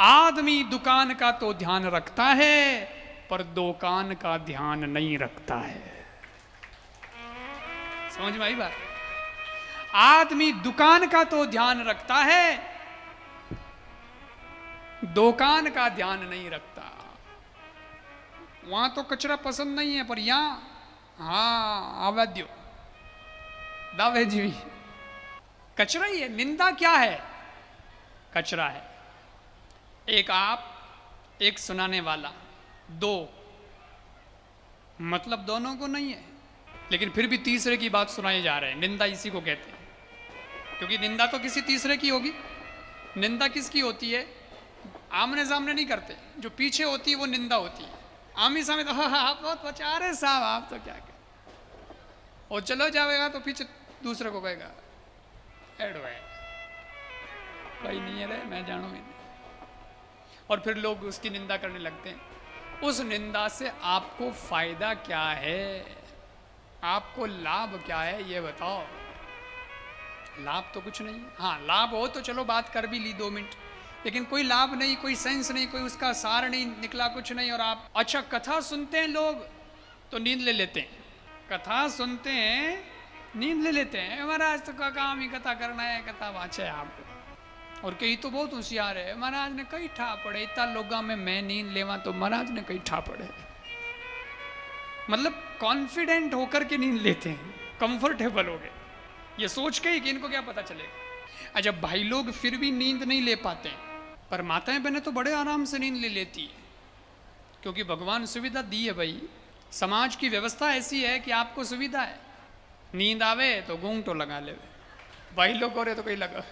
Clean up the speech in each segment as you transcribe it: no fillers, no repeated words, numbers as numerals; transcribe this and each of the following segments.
आदमी दुकान का तो ध्यान रखता है पर दुकान का ध्यान नहीं रखता है। समझ में आई बात? आदमी दुकान का तो ध्यान रखता है, दुकान का ध्यान नहीं रखता। वहां तो कचरा पसंद नहीं है, पर यहां हाँ आवाद्यो दावे जी कचरा ही है। निंदा क्या है? कचरा है। एक आप, एक सुनाने वाला, दो मतलब दोनों को नहीं है, लेकिन फिर भी तीसरे की बात सुनाई जा रहे हैं। निंदा इसी को कहते हैं, क्योंकि निंदा तो किसी तीसरे की होगी। निंदा किसकी होती है? आमने सामने नहीं करते, जो पीछे होती है वो निंदा होती है। आमने सामने तो आप बहुत बचा रहे साहब, आप तो क्या करें, और चलो जाएगा तो पीछे दूसरे को कहेगा एडवाइस कोई नहीं है रे, मैं जानू ही नहीं, और फिर लोग उसकी निंदा करने लगते हैं। उस निंदा से आपको फायदा क्या है? आपको लाभ क्या है ये बताओ। लाभ तो कुछ नहीं। हाँ लाभ हो तो चलो बात कर भी ली 2 मिनट, लेकिन कोई लाभ नहीं, कोई सेंस नहीं, कोई उसका सार नहीं निकला, कुछ नहीं। और आप अच्छा कथा सुनते हैं लोग तो नींद ले लेते हैं, कथा सुनते हैं नींद ले लेते हैं। महाराज तो का काम ही कथा करना है, कथा वाचे आपको। और कई तो बहुत होशियार है, महाराज ने कई ठा पड़े, इतना लोगा में मैं नींद लेवा तो महाराज ने कई ठा पड़े। मतलब कॉन्फिडेंट होकर के नींद लेते हैं, कंफर्टेबल हो गए, ये सोच के ही कि इनको क्या पता चलेगा। अच्छा भाई लोग फिर भी नींद नहीं ले पाते हैं, पर माताएं बहनें तो बड़े आराम से नींद ले लेती है, क्योंकि भगवान सुविधा दी है। भाई समाज की व्यवस्था ऐसी है कि आपको सुविधा है, नींद आवे तो घूंघटो लगा ले, भाई लोग हो रहे तो कोई लगा,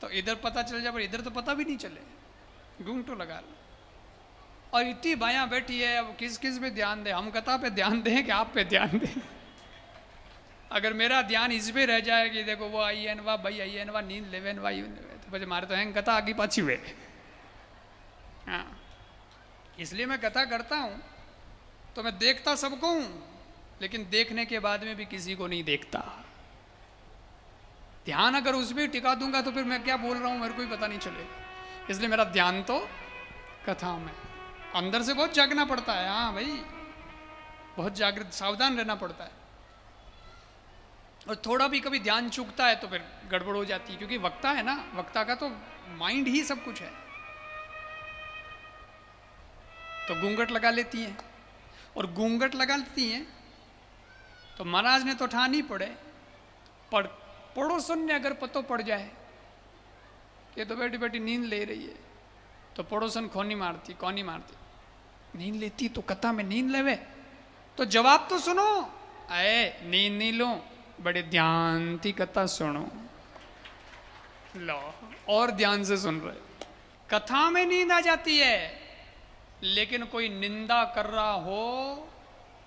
तो इधर पता चल जाए पर इधर तो पता भी नहीं चले, घूंघटो लगा ले। और इतनी बायां बैठी है, अब किस किस पे ध्यान दे? हम कथा पे ध्यान दें कि आप पे ध्यान दें? अगर मेरा ध्यान इस पे रह जाए कि देखो वो आई है वाह भाई आई है वाह नींद लेवे वाह तो પછી मारे तो हैंग कथा आगे पाछी हुए। हाँ इसलिए मैं कथा करता हूँ तो मैं देखता सबको हूँ, लेकिन देखने के बाद में भी किसी को नहीं देखता। ध्यान अगर उसमें टिका दूंगा तो फिर मैं क्या बोल रहा हूँ मेरे को भी पता नहीं चलेगा। इसलिए मेरा ध्यान तो कथा में, अंदर से बहुत जागना पड़ता है। हाँ भाई बहुत जागृत सावधान रहना पड़ता है, और थोड़ा भी कभी ध्यान चूकता है तो फिर गड़बड़ हो जाती है, क्योंकि वक्ता है ना, वक्ता का तो माइंड ही सब कुछ है। तो घूंघट लगा लेती हैं, और घूंघट लगा लेती हैं तो महाराज ने तो ठा नहीं पड़े, पर पड़ोसन ने अगर पतो पड़ जाए कि तो बेटी बेटी नींद ले रही है, तो पड़ोसन कौन नहीं मारती, नींद लेती तो कथा में नींद लेवे तो जवाब तो सुनो, अरे नींद नहीं लो, बड़े ध्यान थी कथा सुनो। लो और ध्यान से सुन रहे, कथा में नींद आ जाती है, लेकिन कोई निंदा कर रहा हो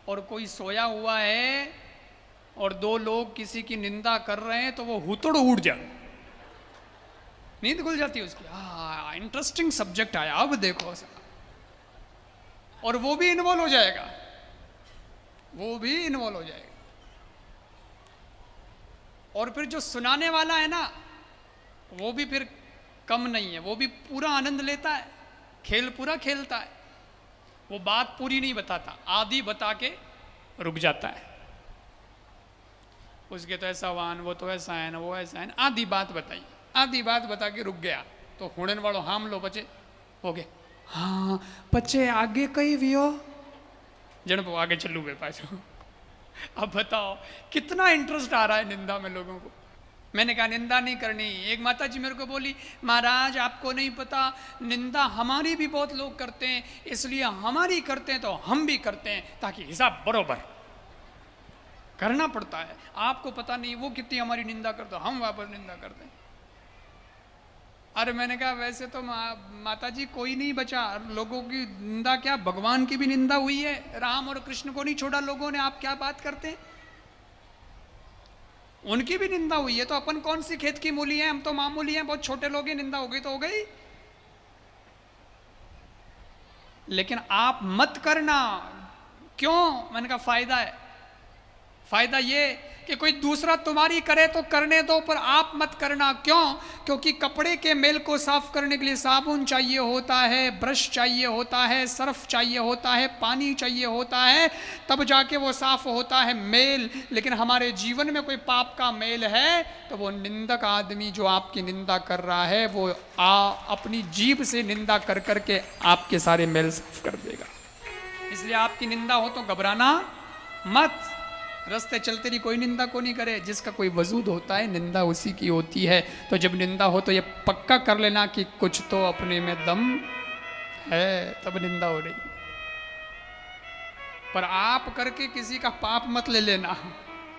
और कोई सोया हुआ है और 2 लोग किसी की निंदा कर रहे हैं तो वो हुतड़ उड़ जाए, नींद खुल जाती है उसकी। हाँ इंटरेस्टिंग सब्जेक्ट आया, अब देखो, और वो भी इन्वॉल्व हो जाएगा, वो भी इन्वॉल्व हो जाएगा। और फिर जो सुनाने वाला है ना, वो भी फिर कम नहीं है, वो भी पूरा आनंद लेता है, खेल पूरा खेलता है। वो बात पूरी नहीं बताता, आधी बता के रुक जाता है। उसके तो ऐसा वाहन, वो तो ऐसा है ना, वो ऐसा है ना, आधी बात बताई, आधी बात बता के रुक गया। तो हुड़न वालों हाम लो बचे हो गए, हाँ बच्चे आगे कहीं भी हो जन वो आगे चलू गए पाछो। अब बताओ कितना इंटरेस्ट आ रहा है निंदा में लोगों को। मैंने कहा निंदा नहीं करनी। एक माता जी मेरे को बोली, महाराज आपको नहीं पता निंदा हमारी भी बहुत लोग करते हैं, इसलिए हमारी करते हैं तो हम भी करते हैं, ताकि हिसाब बरोबर करना पड़ता है। आपको पता नहीं वो कितनी हमारी निंदा करते, हम वापस निंदा करते हैं। अरे मैंने कहा वैसे तो माता जी कोई नहीं बचा, लोगों की निंदा क्या, भगवान की भी निंदा हुई है, राम और कृष्ण को नहीं छोड़ा लोगों ने, आप क्या बात करते हैं, उनकी भी निंदा हुई है। तो अपन कौन सी खेत की मूली है, हम तो मामूली हैं, बहुत छोटे लोग हैं, निंदा हो गई तो हो गई। लेकिन आप मत करना। क्यों? मैंने कहा फायदा है। फायदा ये कि कोई दूसरा तुम्हारी करे तो करने दो, पर आप मत करना। क्यों? क्योंकि कपड़े के मेल को साफ करने के लिए साबुन चाहिए होता है, ब्रश चाहिए होता है, सर्फ चाहिए होता है, पानी चाहिए होता है, तब जाके वो साफ होता है मेल। लेकिन हमारे जीवन में कोई पाप का मेल है तो वो निंदक आदमी जो आपकी निंदा कर रहा है वो अपनी जीभ से निंदा कर करके आपके सारे मेल साफ कर देगा। इसलिए आपकी निंदा हो तो घबराना मत। रास्ते चलते रही कोई निंदा को नहीं करे, जिसका कोई वजूद होता है निंदा उसी की होती है। तो जब निंदा हो तो ये पक्का कर लेना कि कुछ तो अपने में दम है, तब निंदा हो रही। पर आप करके किसी का पाप मत ले लेना।